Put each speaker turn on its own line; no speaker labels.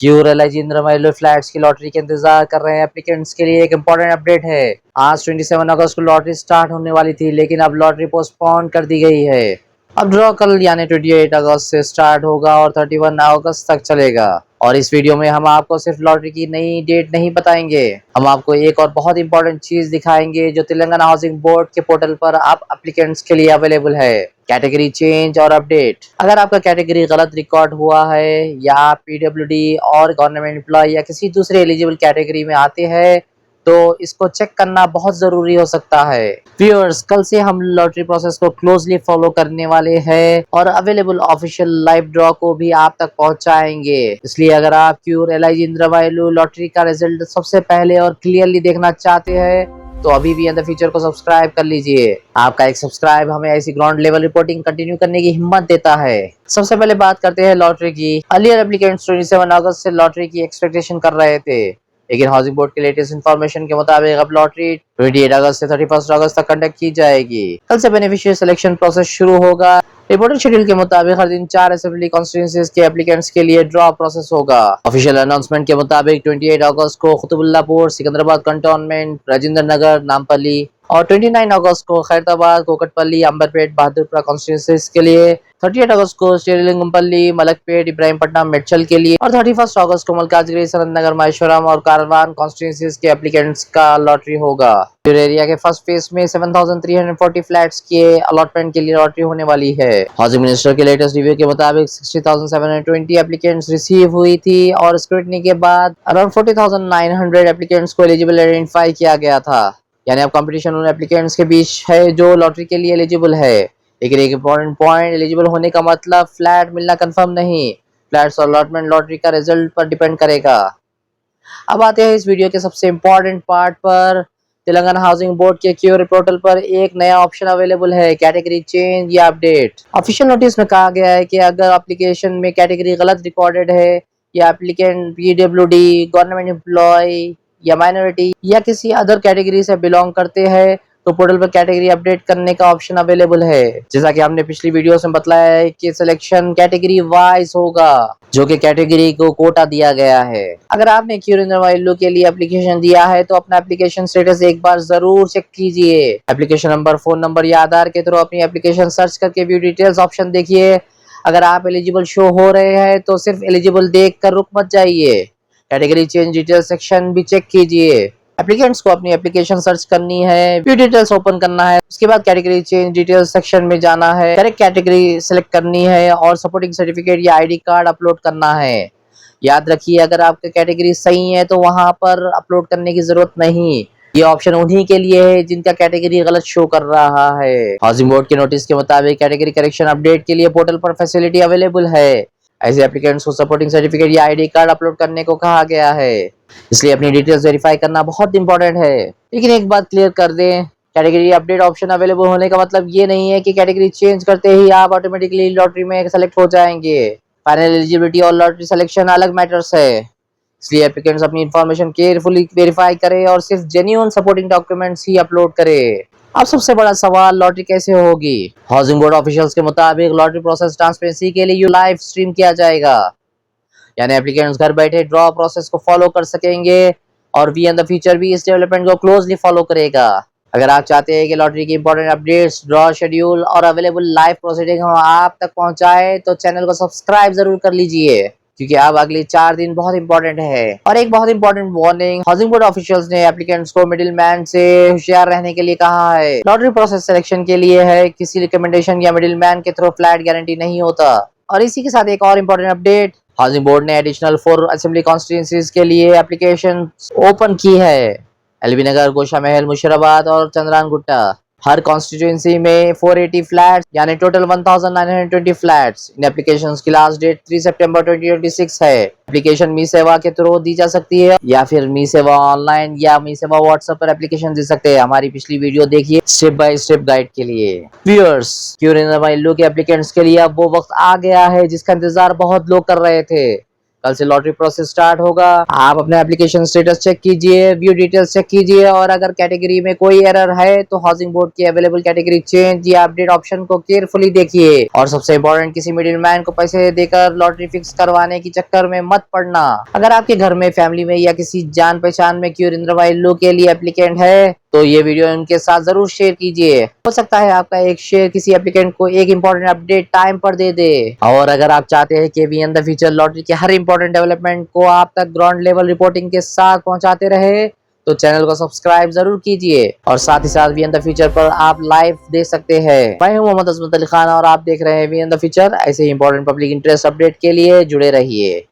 क्यों रिलायंस इंद्रमैलो फ्लैट्स की लॉटरी के इंतजार कर रहे हैं एप्लीकेंट्स के लिए एक इंपॉर्टेंट अपडेट है। आज 27 अगस्त को लॉटरी स्टार्ट होने वाली थी, लेकिन अब लॉटरी पोस्टपोन कर दी गई है। अब ड्रॉ कल यानी 28 अगस्त से स्टार्ट होगा और 31 अगस्त तक चलेगा। और इस वीडियो में हम आपको सिर्फ लॉटरी की नई डेट नहीं बताएंगे, हम आपको एक और बहुत इंपॉर्टेंट चीज दिखाएंगे जो तेलंगाना हाउसिंग बोर्ड के पोर्टल पर अब एप्लीकेंट्स के लिए अवेलेबल है। कैटेगरी चेंज और अपडेट। अगर आपका कैटेगरी गलत रिकॉर्ड हुआ है या आप पीडब्ल्यूडी और गवर्नमेंट एम्प्लॉय या किसी दूसरे एलिजिबल कैटेगरी में आते हैं तो इसको चेक करना बहुत जरूरी हो सकता है। व्यूअर्स, कल से हम लॉटरी प्रोसेस को क्लोजली फॉलो करने वाले हैं और अवेलेबल ऑफिशियल लाइव ड्रॉ को भी आप तक पहुंचाएंगे। इसलिए अगर आप क्यूर एलआईजी इंद्रमैलो लॉटरी का रिजल्ट सबसे पहले और क्लियरली देखना चाहते हैं तो अभी भी द फीचर को सब्सक्राइब कर लीजिए। आपका एक सब्सक्राइब हमें ऐसी ग्राउंड लेवल रिपोर्टिंग कंटिन्यू करने की हिम्मत देता है। सबसे पहले बात करते हैं लॉटरी की। अर्लियर एप्लीकेंट्स 27 अगस्त से लॉटरी की एक्सपेक्टेशन कर रहे थे, लेकिन हाउसिंग बोर्ड के लेटेस्ट इन्फॉर्मेशन के मुताबिक अब लॉटरी 28 अगस्त से 31 अगस्त तक कंडक्ट की जाएगी। कल से बेनिफिशियरी सिलेक्शन प्रोसेस शुरू होगा। रिपोर्टेड शेड्यूल के मुताबिक हर दिन 4 असेंबली कॉन्स्टिट्यूंसीज के एप्लीकेंट्स के लिए ड्रॉ प्रोसेस होगा। ऑफिशियल अनाउंसमेंट के मुताबिक 28 अगस्त को कुतुबुल्लापुर, सिकंदराबाद कंटोनमेंट, राजेंद्र नगर, नामपल्ली और 29 अगस्त को खैरताबाद, कोकटपल्ली, अंबरपेट, बहादुरपुरा कॉन्स्टिट्यूंसीज के लिए, 38 अगस्त को श्रीलिंगमपल्ली, मलकपेट, इब्राहिमपट्टनम, मेडचल के लिए और 31 अगस्त को मलकाजगिरी, सनतनगर, महेश्वरम और कारवान कॉन्स्टिट्यूंसीज के एप्लीकेंट्स का लॉटरी होगा। एरिया के फर्स्ट फेज में 7,340 फ्लैट्स के अलॉटमेंट के लिए लॉटरी होने वाली है। हाउसिंग मिनिस्टर के लेटेस्ट रिव्यू के मुताबिक 60,720 एप्लीकेंट्स रिसीव हुई थी और स्क्रूटनी के बाद अराउंड 40,900 एप्लीकेंट्स को एलिजिबल आइडेंटिफाई किया गया था। यानी अब कंपटीशन उन एप्लीकेंट्स के बीच है जो लॉटरी के लिए एलिजिबल है। लेकिन एक इंपॉर्टेंट पॉइंट, एलिजिबल होने का मतलब फ्लैट मिलना कंफर्म नहीं। फ्लैट्स और अलॉटमेंट लॉटरी का रिजल्ट पर डिपेंड करेगा। अब आते हैं इस वीडियो के सबसे इंपॉर्टेंट पार्ट पर। तेलंगाना हाउसिंग बोर्ड के क्यूर पोर्टल पर एक नया ऑप्शन अवेलेबल है, कैटेगरी चेंज या अपडेट। ऑफिशियल नोटिस में कहा गया है कि अगर एप्लीकेशन में कैटेगरी गलत रिकॉर्डेड है या एप्लीकेंट पीडब्ल्यूडी, गवर्नमेंट एम्प्लॉय या माइनॉरिटी या किसी अदर कैटेगरी से बिलोंग करते हैं तो पोर्टल पर कैटेगरी अपडेट करने का ऑप्शन अवेलेबल है। जैसा कि हमने पिछली वीडियो में बताया है कि सिलेक्शन कैटेगरी वाइज होगा, जो कि कैटेगरी को कोटा दिया गया है। अगर आपने क्यूर इंद्रमैलो के लिए एप्लीकेशन दिया है तो अपना एप्लीकेशन स्टेटस एक बार जरूर चेक कीजिए। एप्लीकेशन नंबर, फोन नंबर या आधार के थ्रू अपनी एप्लीकेशन सर्च करके व्यू डिटेल्स ऑप्शन देखिए। अगर आप एलिजिबल शो हो रहे हैं तो सिर्फ एलिजिबल देख कर रुक मत जाइए, कैटेगरी चेंज डिटेल सेक्शन भी चेक कीजिए। एप्लीकेंट्स को अपनी एप्लीकेशन सर्च करनी है, व्यू डिटेल्स ओपन करना है, उसके बाद कैटेगरी चेंज डिटेल्स सेक्शन में जाना है, करेक्ट कैटेगरी सिलेक्ट करनी है और सपोर्टिंग सर्टिफिकेट या आईडी कार्ड अपलोड करना है। याद रखिए, अगर आपका कैटेगरी सही है तो वहां पर अपलोड करने की जरूरत नहीं। ये ऑप्शन उन्हीं के लिए है जिनका कैटेगरी गलत शो कर रहा है। हाउसिंग बोर्ड के नोटिस के मुताबिक कैटेगरी करेक्शन अपडेट के लिए पोर्टल पर फैसिलिटी अवेलेबल है। ऐसे एप्लीकेंट्स को सपोर्टिंग सर्टिफिकेट या आईडी कार्ड अपलोड करने को कहा गया है, इसलिए अपनी डिटेल्स वेरीफाई करना बहुत इंपॉर्टेंट है। लेकिन एक बात क्लियर कर दें, कैटेगरी अपडेट ऑप्शन अवेलेबल होने का मतलब ये नहीं है कि कैटेगरी चेंज करते ही आप ऑटोमेटिकली लॉटरी में सेलेक्ट हो जाएंगे। फाइनल एलिजिबिलिटी और लॉटरी सिलेक्शन अलग मैटर्स है, इसलिए एप्लीकेंट्स अपनी इंफॉर्मेशन केयरफुली वेरीफाई करें और सिर्फ जेन्युइन सपोर्टिंग डॉक्यूमेंट्स ही अपलोड करें। अब सबसे बड़ा सवाल, लॉटरी कैसे होगी? हाउसिंग बोर्ड ऑफिशियल्स के मुताबिक लॉटरी प्रोसेस ट्रांसपेरेंसी के लिए लाइव स्ट्रीम किया जाएगा, यानी एप्लीकेंट्स घर बैठे ड्रॉ प्रोसेस को फॉलो कर सकेंगे और वी एन द फ्यूचर भी इस डेवलपमेंट को क्लोजली फॉलो करेगा। अगर आप चाहते हैं कि लॉटरी की इंपॉर्टेंट अपडेट्स, ड्रॉ शेड्यूल और अवेलेबल लाइव प्रोसीडिंग हम आप तक पहुंचाए तो चैनल को सब्सक्राइब जरूर कर लीजिए, क्योंकि अब अगले 4 दिन बहुत इंपॉर्टेंट है। और एक बहुत important warning, housing board officials ने एप्लीकेंट्स को मिडिल मैन से होशियार रहने के लिए कहा है। लॉटरी प्रोसेस सिलेक्शन के लिए है, किसी रिकमेंडेशन या मिडिल मैन के थ्रू फ्लैट गारंटी नहीं होता। और इसी के साथ एक और इम्पोर्टेंट अपडेट, हाउसिंग बोर्ड ने एडिशनल 4 असेंबली कॉन्स्टिट्यूंसीज के लिए एप्लीकेशन ओपन की है। एलबी नगर, गोशा महल, मुशीराबाद और चंद्रानगुट्टा। हर कॉन्स्टिट्यूंसी में 480 फ्लैट्स यानी टोटल 1920 फ्लैट्स। इन एप्लीकेशंस की लास्ट डेट 3 सितंबर 2026 है। एप्लीकेशन मी सेवा के थ्रू दी जा सकती है या फिर मी सेवा ऑनलाइन या मी सेवा व्हाट्सएप पर एप्लीकेशन दे सकते हैं। हमारी पिछली वीडियो देखिए स्टेप बाय स्टेप गाइड के लिए। व्यूअर्स, क्यूर इंद्रमैलो के एप्लीकेंट्स के लिए अब वो वक्त आ गया है जिसका इंतजार बहुत लोग कर रहे थे। कल से लॉटरी प्रोसेस स्टार्ट होगा। आप अपने एप्लीकेशन स्टेटस चेक कीजिए, व्यू डिटेल्स चेक कीजिए और अगर कैटेगरी में कोई एरर है तो हाउसिंग बोर्ड की अवेलेबल कैटेगरी चेंज या अपडेट ऑप्शन को केयरफुली देखिए। और सबसे इंपॉर्टेंट, किसी मिडिल मैन को पैसे देकर लॉटरी फिक्स करवाने के चक्कर में मत पड़ना। अगर आपके घर में, फैमिली में या किसी जान पहचान में क्यूर इंद्रवाइल्लू के लिए एप्लीकेंट है तो ये वीडियो उनके साथ जरूर शेयर कीजिए। हो सकता है आपका एक शेयर किसी एप्लीकेंट को एक इंपॉर्टेंट अपडेट टाइम पर दे दे। और अगर आप चाहते हैं कि we in the future lottery के हर इंपॉर्टेंट डेवलपमेंट को आप तक ग्राउंड लेवल रिपोर्टिंग के साथ पहुंचाते रहे तो चैनल को सब्सक्राइब जरूर कीजिए। और साथ ही साथ वी इन द फ्यूचर पर आप लाइव देख सकते हैं। मैं हूं मोहम्मद अजमत अली खान और आप देख रहे हैं वी इन द फ्यूचर। ऐसे ही इंपॉर्टेंट पब्लिक इंटरेस्ट अपडेट के लिए जुड़े रहिए।